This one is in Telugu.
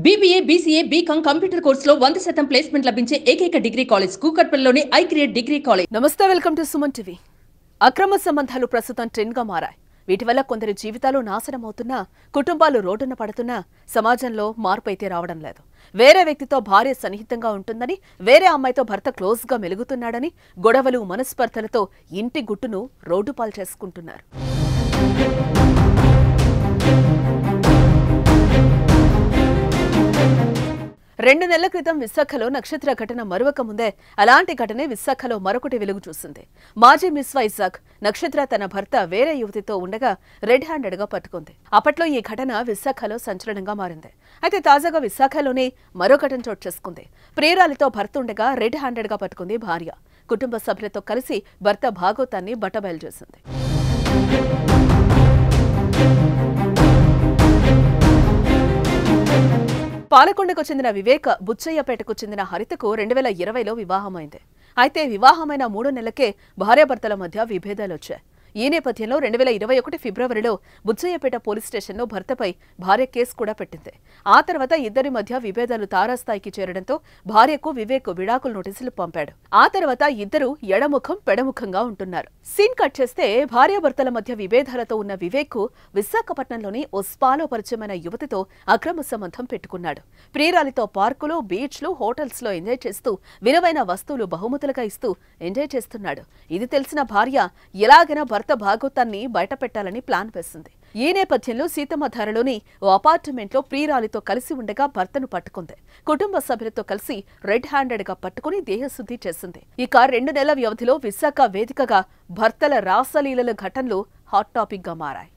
BBA, BCA, BCom కంప్యూటర్ కోర్సులో 100% ప్లేస్మెంట్ లభించే ఏకైక డిగ్రీ కాలేజ్ కూకట్పల్లిలోని ఐక్రియేట్ డిగ్రీ కాలేజ్. నమస్తే, వెల్కమ్ టు సుమన్ టీవీ. అక్రమ సంబంధాలు ప్రస్తుతం ట్రెండ్ గా మారాయి. వీటి వల్ల కొందరి జీవితాలు నాశనం అవుతున్నా, కుటుంబాలు రోడ్డున పడుతున్నా సమాజంలో మార్పు అయితే రావడం లేదు. వేరే వ్యక్తితో భార్య సన్నిహితంగా ఉంటుందని, వేరే అమ్మాయితో భర్త క్లోజ్ గా మెలుగుతున్నాడని గొడవలు, మనస్పర్ధలతో ఇంటి గుట్టును రోడ్డు పాలు చేసుకుంటున్నారు. 2 నెలల క్రితం విశాఖలో నక్షత్ర ఘటన మరువక ముందే అలాంటి ఘటనే విశాఖలో మరొకటి వెలుగు చూసింది. మాజీ మిస్ వైజాగ్ నక్షత్ర తన భర్త వేరే యువతితో ఉండగా రెడ్ హ్యాండెడ్ గా పట్టుకుంది. అప్పట్లో ఈ ఘటన విశాఖలో సంచలనంగా మారింది. అయితే తాజాగా విశాఖలోనే మరో ఘటన చోటు చేసుకుంది. ప్రియురాలితో భర్త ఉండగా రెడ్ హ్యాండెడ్ గా పట్టుకుంది భార్య. కుటుంబ సభ్యులతో కలిసి భర్త భాగోతాన్ని బట్టబయలు చేసింది. పాలకొండకు చెందిన వివేక్, బుచ్చయ్యపేటకు చెందిన హరితకు 2020లో వివాహమైంది. అయితే వివాహమైన 3 నెలలకే భార్యాభర్తల మధ్య విభేదాలొచ్చాయి. ఈ నేపథ్యంలో 2021 ఫిబ్రవరిలో బుచ్చయ్యపేట పోలీస్ స్టేషన్లో భర్తపై భార్య కేసు కూడా పెట్టింది. ఆ తర్వాత ఇద్దరి మధ్య విభేదాలు తారాస్థాయికి చేరడంతో భార్యకు వివేక్ విడాకుల నోటీసులు పంపాడు. ఆ తర్వాత ఇద్దరు ఎడముఖం పెడముఖంగా ఉంటున్నారు. సీన్ కట్ చేస్తే భార్యాభర్తల మధ్య విభేదాలతో ఉన్న వివేక్ విశాఖపట్నంలోని ఓ స్పాలో పరిచయమైన యువతితో అక్రమ సంబంధం పెట్టుకున్నాడు. ప్రియురాలితో పార్కులు, బీచ్లు, హోటల్స్ లో ఎంజాయ్ చేస్తూ విలువైన వస్తువులు బహుమతులుగా ఇస్తూ ఎంజాయ్ చేస్తున్నాడు. ఇది తెలిసిన భార్య ఎలాగైనా భర్త భాగోతాన్ని బయటపెట్టాలని ప్లాన్ వేసింది. ఈ నేపథ్యంలో సీతమ్మధారలోని ఓ అపార్ట్మెంట్లో ప్రియురాలితో కలిసి ఉండగా భర్తను పట్టుకుంది. కుటుంబ సభ్యులతో కలిసి రెడ్ హ్యాండెడ్ గా పట్టుకుని దేహశుద్ధి చేసింది. ఇక 2 నెలల వ్యవధిలో విశాఖ వేదికగా భర్తల రాసలీలల ఘటనలు హాట్ టాపిక్ గా మారాయి.